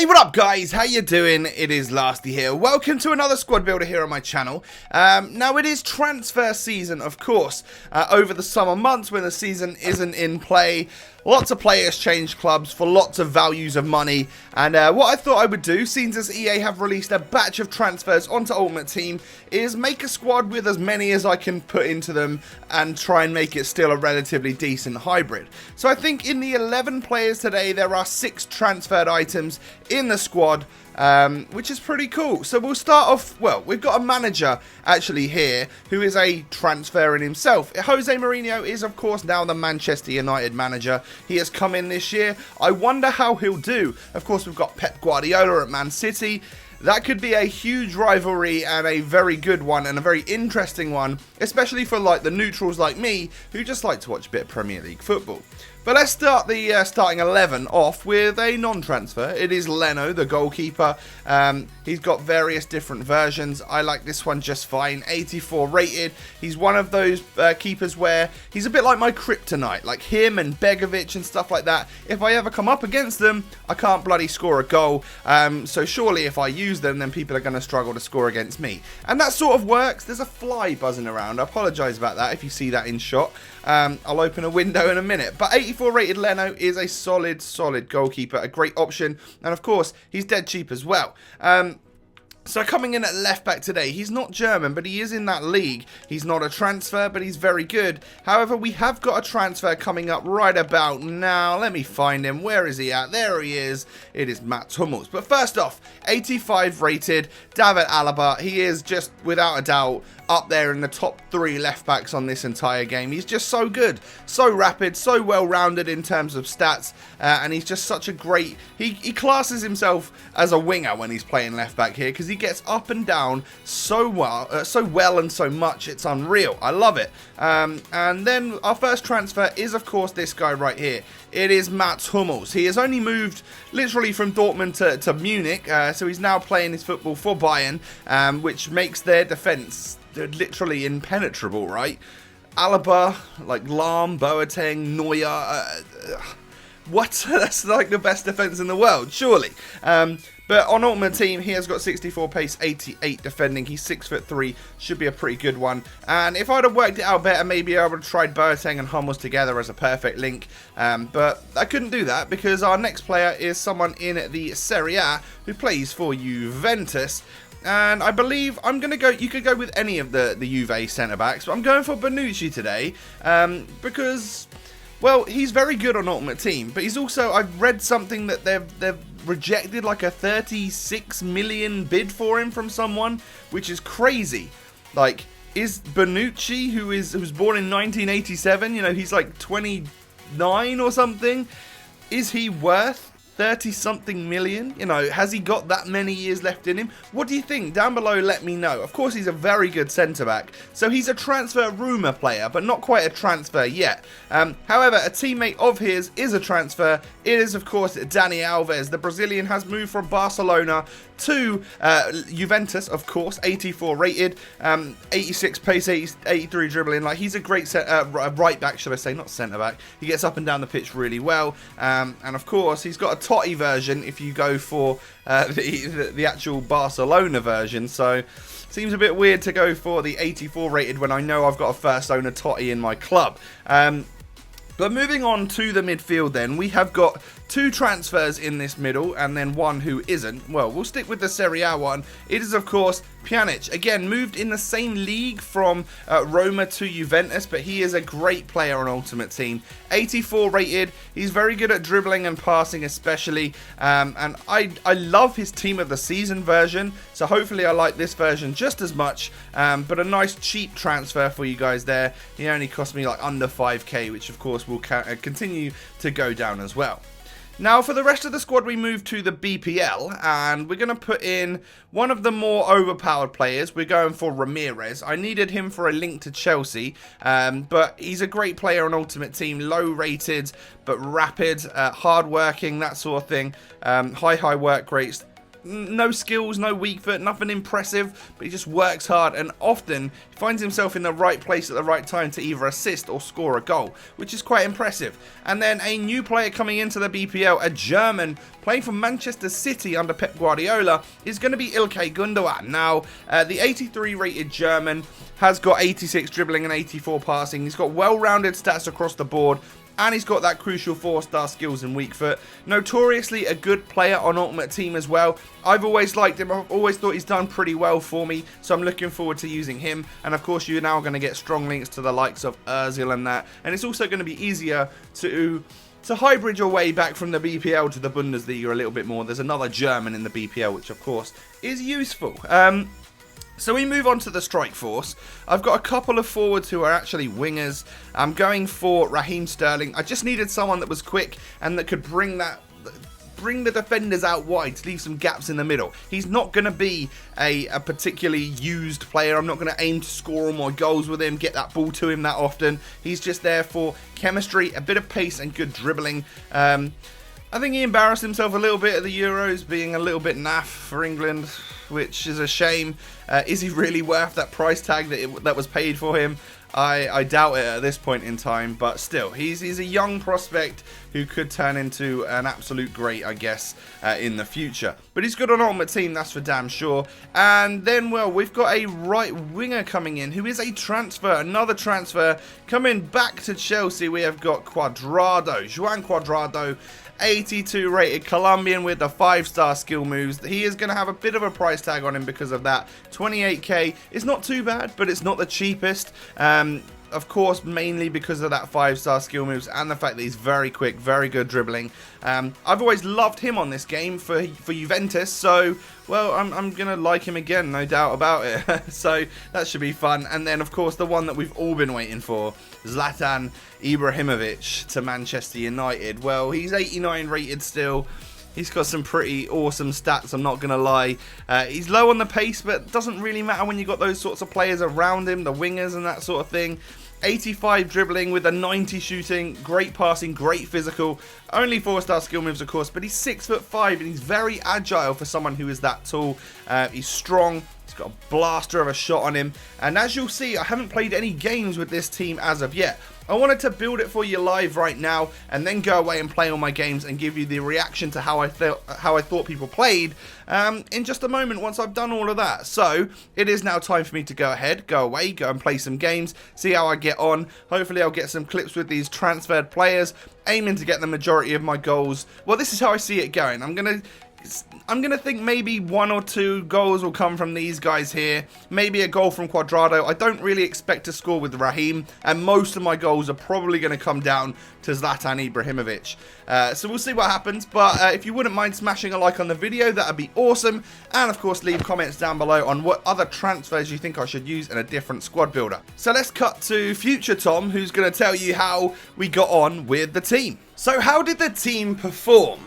Hey, what up guys, how you doing? It is Lasty here. Welcome to another squad builder here on my channel. Now it is transfer season, of course, over the summer months when the season isn't in play. Lots of players change clubs for lots of values of money, and what I thought I would do, since as EA have released a batch of transfers onto Ultimate Team, is make a squad with as many as I can put into them and try and make it still a relatively decent hybrid. So I think in the 11 players today there are 6 transferred items in the squad, which is pretty cool. So we'll start off, well, we've got a manager actually here who is a transfer in himself. Jose Mourinho is of course now the Manchester United manager. He has come in this year. I wonder how he'll do. Of course we've got Pep Guardiola at Man City. That could be a huge rivalry and a very good one and a very interesting one, especially for like the neutrals like me who just like to watch a bit of Premier League football. But let's start the starting 11 off with a non-transfer. It is Leno, the goalkeeper. He's got various different versions. I like this one just fine. 84 rated. He's one of those keepers where he's a bit like my kryptonite. Like him and Begovic and stuff like that. If I ever come up against them, I can't bloody score a goal. So surely if I use them, then people are going to struggle to score against me. And that sort of works. There's a fly buzzing around. I apologise about that if you see that in shot. I'll open a window in a minute. But 84 rated Leno is a solid goalkeeper, a great option, and of course he's dead cheap as well. So coming in at left back today, he's not German, but he is in that league. He's not a transfer, but he's very good. However, we have got a transfer coming up right about now. Let me find him. Where is he at? There he is. It is Mats Hummels. But first off, 85 rated, David Alaba. He is just, without a doubt, up there in the top 3 left backs on this entire game. He's just so good, so rapid, so well-rounded in terms of stats, and he's just such a great... He classes himself as a winger when he's playing left back here, because he gets up and down so well and so much. It's unreal. I love it. And then our first transfer is, of course, this guy right here. It is Mats Hummels. He has only moved literally from Dortmund to Munich, so he's now playing his football for Bayern, which makes their defence literally impenetrable, right? Alaba, like Lahm, Boateng, Neuer, what? That's like the best defence in the world, surely. But on Ultimate Team, he has got 64 pace, 88 defending. He's 6'3", should be a pretty good one. And if I'd have worked it out better, maybe I would have tried Boateng and Hummels together as a perfect link. But I couldn't do that because our next player is someone in the Serie A who plays for Juventus. And I believe I'm going to go, you could go with any of the Juve centre-backs, but I'm going for Bonucci today because, well, he's very good on Ultimate Team, but he's also, I've read something that they've rejected like a 36 million bid for him from someone, which is crazy. Like, is Bonucci, who was born in 1987, you know, he's like 29 or something, is he worth 30-something million? You know, has he got that many years left in him? What do you think? Down below, let me know. Of course, he's a very good centre-back. So he's a transfer rumour player, but not quite a transfer yet. However, a teammate of his is a transfer. It is, of course, Dani Alves. The Brazilian has moved from Barcelona to Juventus, of course, 84 rated, 86 pace, 83 dribbling. Like, he's a great right back, should I say, not centre back. He gets up and down the pitch really well, and of course he's got a Totti version if you go for the actual Barcelona version. So seems a bit weird to go for the 84 rated when I know I've got a first owner Totti in my club. But moving on to the midfield then, we have got 2 transfers in this middle and then one who isn't. Well, we'll stick with the Serie A one. It is, of course, Pjanic. Again, moved in the same league from Roma to Juventus, but he is a great player on Ultimate Team. 84 rated. He's very good at dribbling and passing especially. And I love his Team of the Season version, so hopefully I like this version just as much. But a nice cheap transfer for you guys there. He only cost me like under 5k, which of course will continue to go down as well. Now, for the rest of the squad, we move to the BPL, and we're going to put in one of the more overpowered players. We're going for Ramirez. I needed him for a link to Chelsea, but he's a great player on Ultimate Team, low rated, but rapid, hard working, that sort of thing. High work rates. no skills, no weak foot, nothing impressive, but he just works hard and often finds himself in the right place at the right time to either assist or score a goal, which is quite impressive. And then a new player coming into the BPL, a German playing for Manchester City under Pep Guardiola, is going to be City Gundogan. Now, the 83 rated German has got 86 dribbling and 84 passing. He's got well-rounded stats across the board, and he's got that crucial 4-star skills and weak foot. Notoriously a good player on Ultimate Team as well. I've always liked him. I've always thought he's done pretty well for me, so I'm looking forward to using him. And of course, you're now going to get strong links to the likes of Ozil and that. And it's also going to be easier to hybrid your way back from the BPL to the Bundesliga a little bit more. There's another German in the BPL, which of course is useful. So we move on to the strike force. I've got a couple of forwards who are actually wingers. I'm going for Raheem Sterling. I just needed someone that was quick and that could bring the defenders out wide to leave some gaps in the middle. He's not going to be a particularly used player. I'm not going to aim to score all my goals with him, get that ball to him that often. He's just there for chemistry, a bit of pace and good dribbling. I think he embarrassed himself a little bit at the Euros, being a little bit naff for England, which is a shame. Is he really worth that price tag that was paid for him? I doubt it at this point in time, but still, he's a young prospect who could turn into an absolute great, I guess, in the future. But he's good on Ultimate Team, that's for damn sure. And then, well, we've got a right winger coming in who is a transfer, another transfer coming back to Chelsea. We have got Cuadrado, Juan Cuadrado, 82 rated Colombian with the 5-star skill moves. He is going to have a bit of a price tag on him because of that. 28k is not too bad, but it's not the cheapest. Of course, mainly because of that 5-star skill moves and the fact that he's very quick, very good dribbling. I've always loved him on this game for Juventus, so, well, I'm going to like him again, no doubt about it. So, that should be fun. And then, of course, the one that we've all been waiting for, Zlatan Ibrahimovic to Manchester United. Well, he's 89 rated still. He's got some pretty awesome stats, I'm not going to lie. He's low on the pace, but it doesn't really matter when you've got those sorts of players around him, the wingers and that sort of thing. 85 dribbling with a 90 shooting, great passing, great physical. Only 4-star skill moves, of course, but he's 6'5" and he's very agile for someone who is that tall. He's strong. He's got a blaster of a shot on him. And as you'll see, I haven't played any games with this team as of yet. I wanted to build it for you live right now and then go away and play all my games and give you the reaction to how I thought people played in just a moment once I've done all of that. So it is now time for me to go ahead, go away, go and play some games, see how I get on. Hopefully I'll get some clips with these transferred players, aiming to get the majority of my goals. Well, this is how I see it going. I'm going to think maybe 1 or 2 goals will come from these guys here. Maybe a goal from Cuadrado. I don't really expect to score with Raheem, and most of my goals are probably going to come down to Zlatan Ibrahimovic. So we'll see what happens, but if you wouldn't mind smashing a like on the video, that would be awesome. And of course, leave comments down below on what other transfers you think I should use in a different squad builder. So let's cut to Future Tom, who's going to tell you how we got on with the team. So how did the team perform?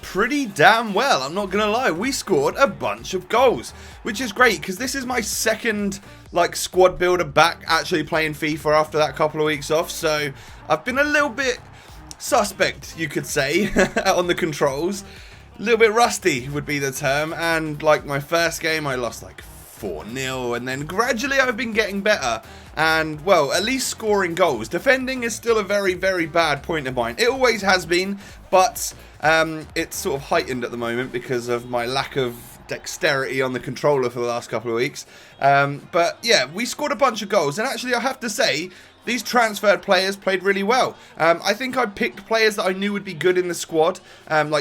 Pretty damn well, I'm not gonna lie. We scored a bunch of goals, which is great because this is my second squad builder back actually playing FIFA after that couple of weeks off. So I've been a little bit suspect, you could say, on the controls. A little bit rusty would be the term, and my first game I lost 4-0, and then gradually I've been getting better. And, well, at least scoring goals. Defending is still a very, very bad point of mine. It always has been, but it's sort of heightened at the moment because of my lack of dexterity on the controller for the last couple of weeks. But, yeah, we scored a bunch of goals. And actually, I have to say, these transferred players played really well. I think I picked players that I knew would be good in the squad.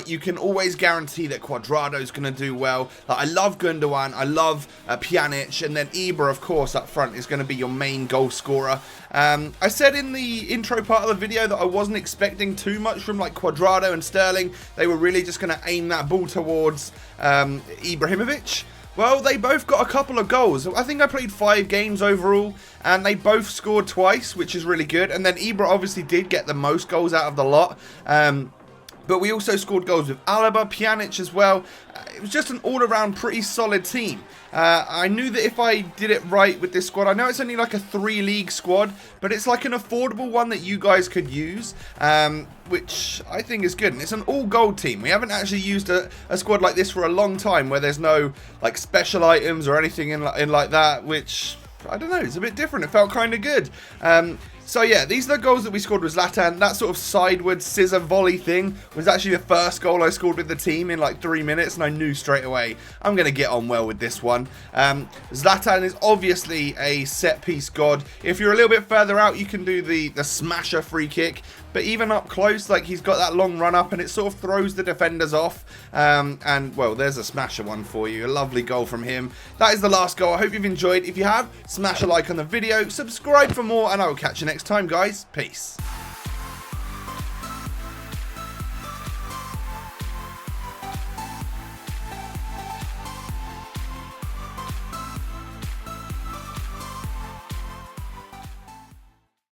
You can always guarantee that Cuadrado's going to do well. I love Gundogan, I love Pjanic, and then Ibra, of course, up front is going to be your main goal scorer. I said in the intro part of the video that I wasn't expecting too much from Cuadrado and Sterling. They were really just going to aim that ball towards Ibrahimovic. Well, they both got a couple of goals. I think I played 5 games overall, and they both scored twice, which is really good. And then Ibra obviously did get the most goals out of the lot. But we also scored goals with Alaba, Pjanic as well. It was just an all-around pretty solid team. I knew that if I did it right with this squad, I know it's only like a 3-league squad, but it's like an affordable one that you guys could use, which I think is good. And it's an all-gold team. We haven't actually used a squad like this for a long time, where there's no like special items or anything in like that, which, I don't know, it's a bit different. It felt kind of good. So yeah, these are the goals that we scored with Zlatan. That sort of sideward scissor volley thing was actually the first goal I scored with the team in like 3 minutes, and I knew straight away I'm going to get on well with this one. Zlatan is obviously a set-piece god. If you're a little bit further out, you can do the smasher free kick, but even up close, like, he's got that long run up and it sort of throws the defenders off. And well, there's a smasher one for you. A lovely goal from him. That is the last goal. I hope you've enjoyed. If you have, smash a like on the video, subscribe for more, and I will catch you next time, guys. Peace.